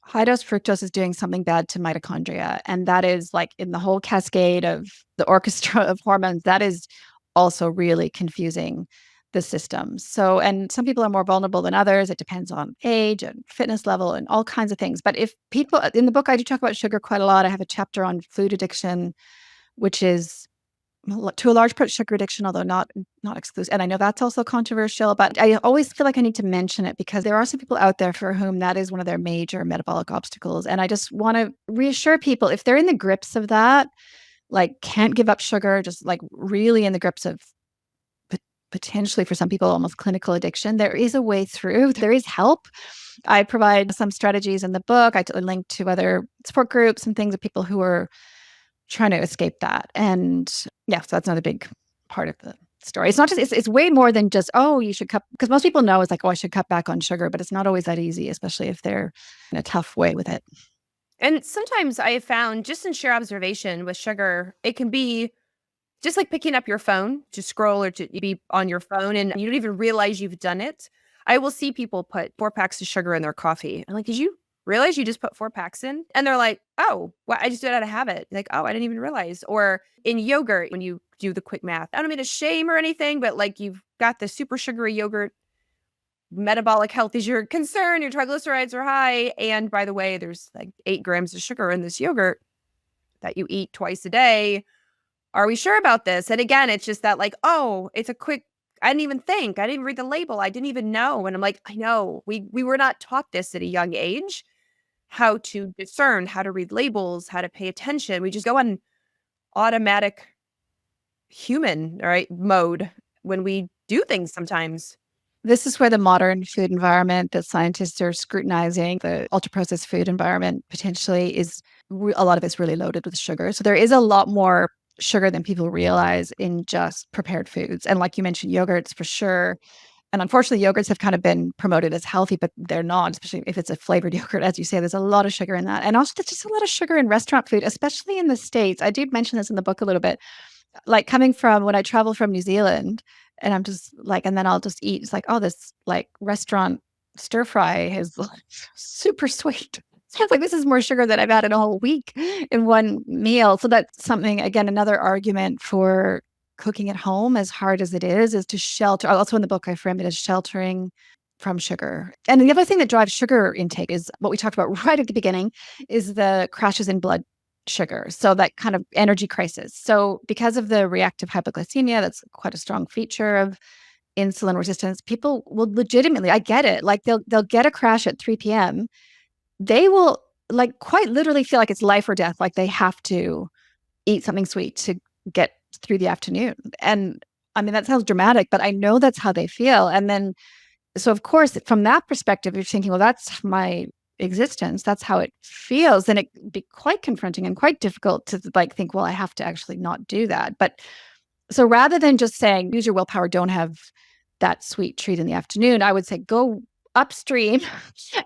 Speaker 1: high dose fructose is doing something bad to mitochondria. And that is like in the whole cascade of the orchestra of hormones, that is also really confusing the system. So, and some people are more vulnerable than others. It depends on age and fitness level and all kinds of things. But if people in the book, I do talk about sugar quite a lot. I have a chapter on food addiction, which is to a large part sugar addiction, although not exclusive. And I know that's also controversial, but I always feel like I need to mention it because there are some people out there for whom that is one of their major metabolic obstacles. And I just want to reassure people if they're in the grips of that, like can't give up sugar, just like really in the grips of potentially for some people almost clinical addiction, there is a way through. There is help. I provide some strategies in the book. I link to other support groups and things of people who are trying to escape that. And yeah, so that's another big part of the story. It's not just, it's way more than just, oh, you should cut, because most people know it's like, oh, I should cut back on sugar, but it's not always that easy, especially if they're in a tough way with it.
Speaker 2: And sometimes I have found, just in sheer observation with sugar, it can be just like picking up your phone to scroll or to be on your phone and you don't even realize you've done it. I will see people put 4 packs of sugar in their coffee. I'm like, did you realize you just put 4 packs in? And they're like, oh, well, I just did it out of habit. Like, oh, I didn't even realize. Or in yogurt, when you do the quick math, I don't mean to shame or anything, but like you've got the super sugary yogurt, metabolic health is your concern, your triglycerides are high. And by the way, there's like 8 grams of sugar in this yogurt that you eat twice a day. Are we sure about this? And again, it's just that like, oh, it's a quick, I didn't even think. I didn't even read the label. I didn't even know. And I'm like, I know. We were not taught this at a young age, how to discern, how to read labels, how to pay attention. We just go on automatic human, right, mode when we do things sometimes.
Speaker 1: This is where the modern food environment that scientists are scrutinizing, the ultra processed food environment potentially is a lot of it's really loaded with sugar. So there is a lot more sugar than people realize in just prepared foods. And like you mentioned, yogurts for sure. And unfortunately, yogurts have kind of been promoted as healthy, but they're not, especially if it's a flavored yogurt. As you say, there's a lot of sugar in that. And also, there's just a lot of sugar in restaurant food, especially in the States. I did mention this in the book a little bit. Like coming from when I travel from New Zealand, and I'm just like, and then I'll just eat. It's like, oh, this like restaurant stir fry is like, super sweet. Sounds like this is more sugar than I've had in a whole week in one meal. So that's something, again, another argument for cooking at home, as hard as it is to shelter. Also in the book, I frame it as sheltering from sugar. And the other thing that drives sugar intake is what we talked about right at the beginning is the crashes in blood sugar. So that kind of energy crisis. So because of the reactive hypoglycemia, that's quite a strong feature of insulin resistance. People will legitimately, I get it, like they'll get a crash at 3 p.m. They will like quite literally feel like it's life or death. Like they have to eat something sweet to get through the afternoon. And I mean, that sounds dramatic, but I know that's how they feel. And then, so of course, from that perspective, you're thinking, well, that's my existence. That's how it feels. And it'd be quite confronting and quite difficult to like think, well, I have to actually not do that. But so rather than just saying, use your willpower, don't have that sweet treat in the afternoon, I would say go upstream,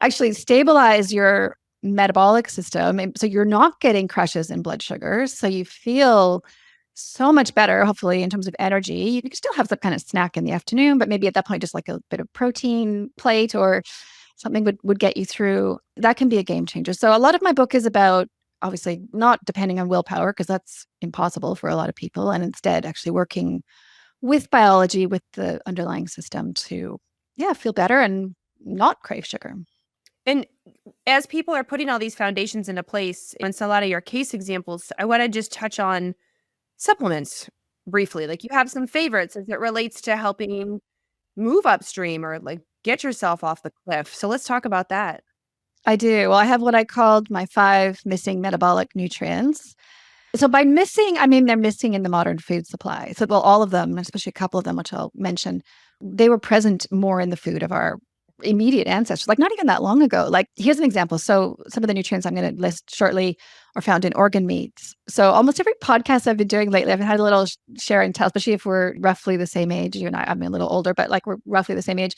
Speaker 1: actually stabilize your metabolic system. So you're not getting crashes in blood sugars. So you feel so much better, hopefully, in terms of energy. You can still have some kind of snack in the afternoon, but maybe at that point, just like a bit of protein plate or something would get you through. That can be a game changer. So a lot of my book is about obviously not depending on willpower, because that's impossible for a lot of people, and instead actually working with biology, with the underlying system to, yeah, feel better and not crave sugar.
Speaker 2: And as people are putting all these foundations into place, and so a lot of your case examples, I want to just touch on supplements briefly. Like you have some favorites as it relates to helping move upstream or like get yourself off the cliff. So let's talk about that.
Speaker 1: I do. Well, I have what I called my 5 missing metabolic nutrients. So by missing, I mean they're missing in the modern food supply. So, well, all of them, especially a couple of them, which I'll mention, they were present more in the food of our immediate ancestors, like not even that long ago. Like, here's an example. So some of the nutrients I'm going to list shortly are found in organ meats. So almost every podcast I've been doing lately, I've had a little share and tell, especially if we're roughly the same age. You and I'm a little older, but like we're roughly the same age.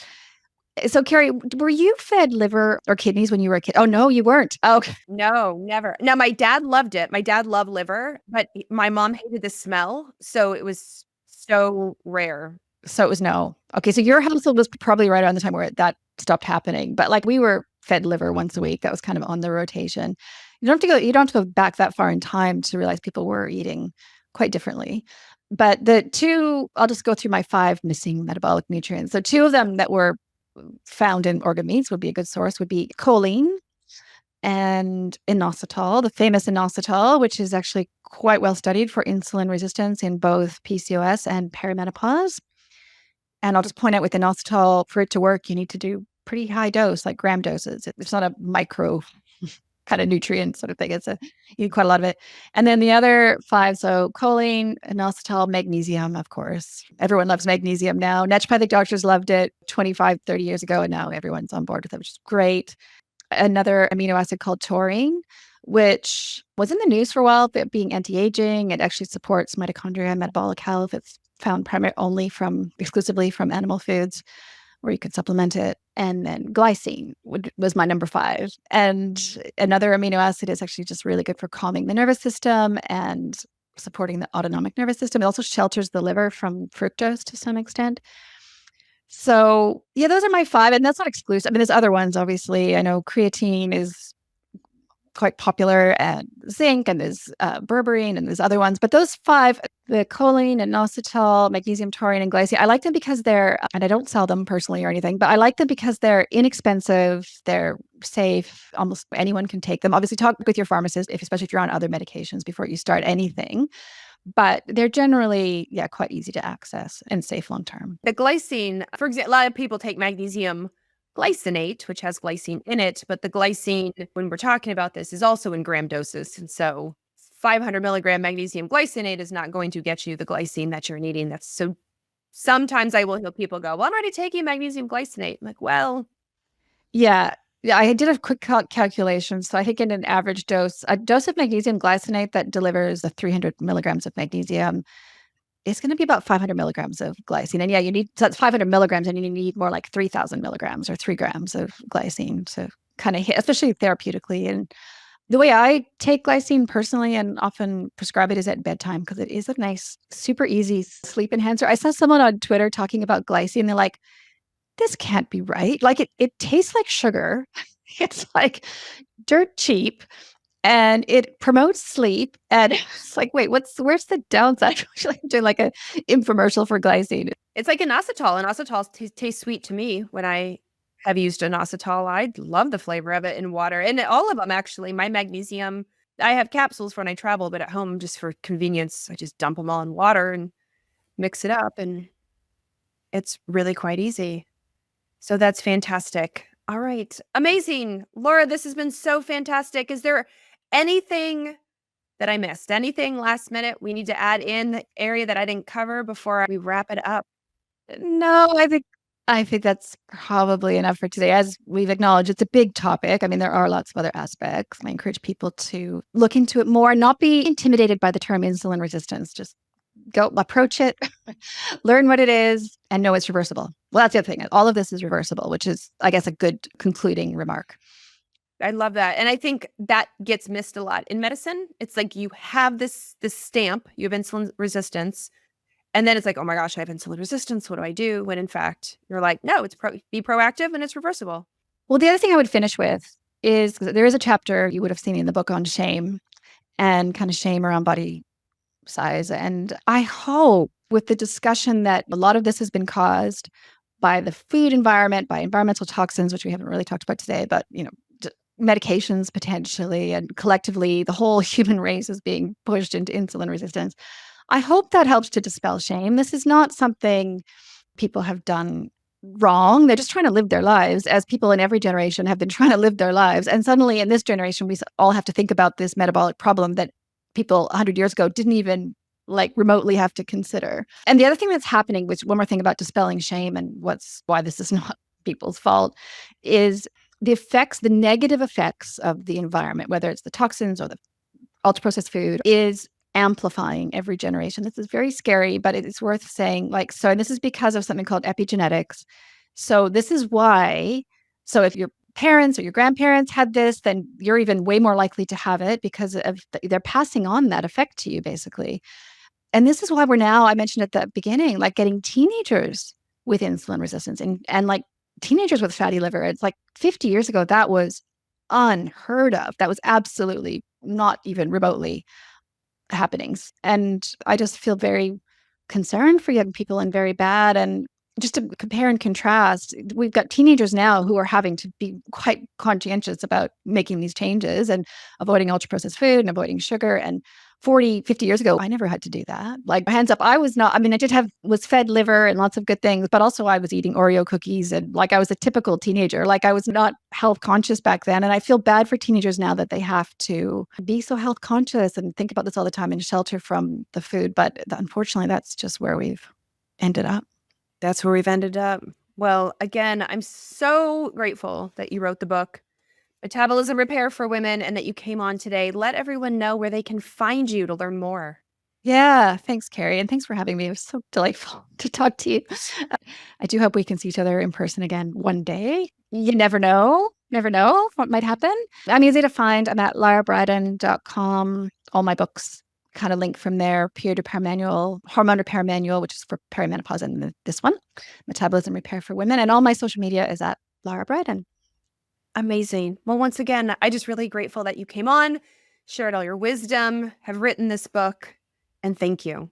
Speaker 1: So, Carrie, were you fed liver or kidneys when you were a kid? Oh, no, you weren't. Oh, okay.
Speaker 2: No, never. Now, my dad loved it. My dad loved liver, but my mom hated the smell. So it was so rare.
Speaker 1: So it was no. Okay, so your household was probably right around the time where that stopped happening. But like we were fed liver once a week. That was kind of on the rotation. You don't have to go back that far in time to realize people were eating quite differently. But the two, I'll just go through my 5 missing metabolic nutrients. So 2 of them that were found in organ meats would be a good source, would be choline and inositol, the famous inositol, which is actually quite well studied for insulin resistance in both PCOS and perimenopause. And I'll just point out with inositol, for it to work, you need to do pretty high dose, like gram doses. It's not a micro kind of nutrient sort of thing. You need quite a lot of it. And then the other 5, so choline, inositol, magnesium, of course. Everyone loves magnesium now. Naturopathic doctors loved it 25, 30 years ago, and now everyone's on board with it, which is great. Another amino acid called taurine, which was in the news for a while, but being anti-aging. It actually supports mitochondria and metabolic health. It's found primarily exclusively from animal foods, where you could supplement it. And then glycine was my number 5. And another amino acid is actually just really good for calming the nervous system and supporting the autonomic nervous system. It also shelters the liver from fructose to some extent. So yeah, those are my 5, and that's not exclusive. I mean, there's other ones, obviously. I know creatine is quite popular, and zinc, and there's berberine, and there's other ones. But those 5, the choline, inositol, magnesium, taurine, and glycine, I like them because they're, and I don't sell them personally or anything, but I like them because they're inexpensive, they're safe, almost anyone can take them. Obviously, talk with your pharmacist, especially if you're on other medications before you start anything. But they're generally, yeah, quite easy to access and safe long term.
Speaker 2: The glycine, for example, a lot of people take magnesium glycinate, which has glycine in it, but the glycine, when we're talking about this, is also in gram doses. And so 500 milligram magnesium glycinate is not going to get you the glycine that you're needing. That's so sometimes I will hear people go, well, I'm already taking magnesium glycinate. I'm like, well,
Speaker 1: Yeah. Yeah, I did a quick calculation. So I think in an average dose, a dose of magnesium glycinate that delivers the 300 milligrams of magnesium is going to be about 500 milligrams of glycine. And yeah, so that's 500 milligrams, and you need more like 3,000 milligrams or 3 grams of glycine to kind of hit, especially therapeutically. And the way I take glycine personally and often prescribe it is at bedtime, because it is a nice, super easy sleep enhancer. I saw someone on Twitter talking about glycine. They're like, this can't be right. Like it tastes like sugar. It's like dirt cheap, and it promotes sleep. And it's like, wait, where's the downside? I'm doing like a infomercial for glycine.
Speaker 2: it's like inositol. Inositol tastes sweet to me when I have used inositol. I love the flavor of it in water. And all of them, actually. My magnesium, I have capsules for when I travel, but at home, just for convenience, I just dump them all in water and mix it up. And it's really quite easy. So that's fantastic. All right. Amazing. Laura, this has been so fantastic. Is there anything that I missed? Anything last minute we need to add in the area that I didn't cover before we wrap it up?
Speaker 1: No, I think that's probably enough for today. As we've acknowledged, it's a big topic. I mean, there are lots of other aspects. I encourage people to look into it more and not be intimidated by the term insulin resistance. Just go approach it, learn what it is, and know it's reversible. Well, that's the other thing. All of this is reversible, which is, I guess, a good concluding remark.
Speaker 2: I love that. And I think that gets missed a lot in medicine. It's like you have this stamp, you have insulin resistance, and then it's like, oh my gosh, I have insulin resistance. What do I do? When in fact, you're like, no, be proactive and it's reversible.
Speaker 1: Well, the other thing I would finish with is there is a chapter you would have seen in the book on shame and kind of shame around body size. And I hope with the discussion that a lot of this has been caused by the food environment, by environmental toxins, which we haven't really talked about today, but medications potentially, and collectively the whole human race is being pushed into insulin resistance. I hope that helps to dispel shame. This is not something people have done wrong. They're just trying to live their lives, as people in every generation have been trying to live their lives. And suddenly in this generation, we all have to think about this metabolic problem that people 100 years ago didn't even remotely have to consider. And the other thing that's happening, which one more thing about dispelling shame and why this is not people's fault, is the negative effects of the environment, whether it's the toxins or the ultra processed food, is amplifying every generation. This is very scary, but it's worth saying, and this is because of something called epigenetics. So this is why, so if your parents or your grandparents had this, then you're even way more likely to have it because they're passing on that effect to you, basically. And this is why we're now, I mentioned at the beginning, getting teenagers with insulin resistance and teenagers with fatty liver. It's 50 years ago, that was unheard of. That was absolutely not even remotely happenings. And I just feel very concerned for young people and very bad. And just to compare and contrast, we've got teenagers now who are having to be quite conscientious about making these changes and avoiding ultra processed food and avoiding sugar. And 40, 50 years ago, I never had to do that. Hands up, I was fed liver and lots of good things, but also I was eating Oreo cookies and I was a typical teenager. I was not health conscious back then. And I feel bad for teenagers now that they have to be so health conscious and think about this all the time and shelter from the food. But unfortunately, that's just where we've ended up.
Speaker 2: That's where we've ended up. Well, again, I'm so grateful that you wrote the book, Metabolism Repair for Women, and that you came on today. Let everyone know where they can find you to learn more.
Speaker 1: Yeah, thanks, Carrie. And thanks for having me. It was so delightful to talk to you. I do hope we can see each other in person again one day. You never know what might happen. I'm easy to find. I'm at larabriden.com. All my books kind of link from there. Period Repair Manual, Hormone Repair Manual, which is for perimenopause, and this one, Metabolism Repair for Women. And all my social media is at Lara Briden.
Speaker 2: Amazing. Well, once again, I'm just really grateful that you came on, shared all your wisdom, have written this book, and thank you.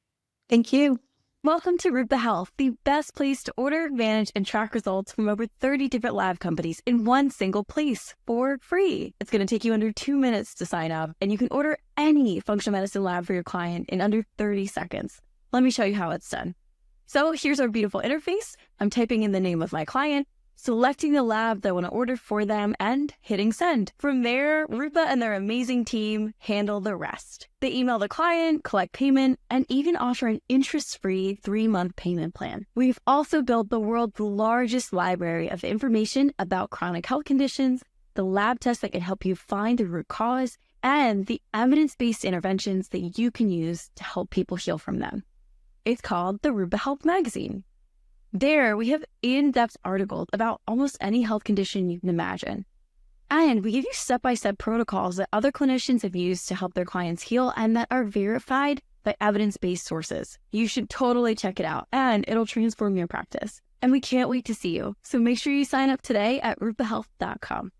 Speaker 1: Thank you.
Speaker 3: Welcome to Rupa Health, the best place to order, manage, and track results from over 30 different lab companies in one single place for free. It's going to take you under 2 minutes to sign up, and you can order any functional medicine lab for your client in under 30 seconds. Let me show you how it's done. So here's our beautiful interface. I'm typing in the name of my client, selecting the lab that I want to order for them, and hitting send. From there, Rupa and their amazing team handle the rest. They email the client, collect payment, and even offer an interest-free 3-month payment plan. We've also built the world's largest library of information about chronic health conditions, the lab tests that can help you find the root cause, and the evidence-based interventions that you can use to help people heal from them. It's called the Rupa Health Magazine. There, we have in-depth articles about almost any health condition you can imagine. And we give you step-by-step protocols that other clinicians have used to help their clients heal and that are verified by evidence-based sources. You should totally check it out, and it'll transform your practice. And we can't wait to see you. So make sure you sign up today at rupahealth.com.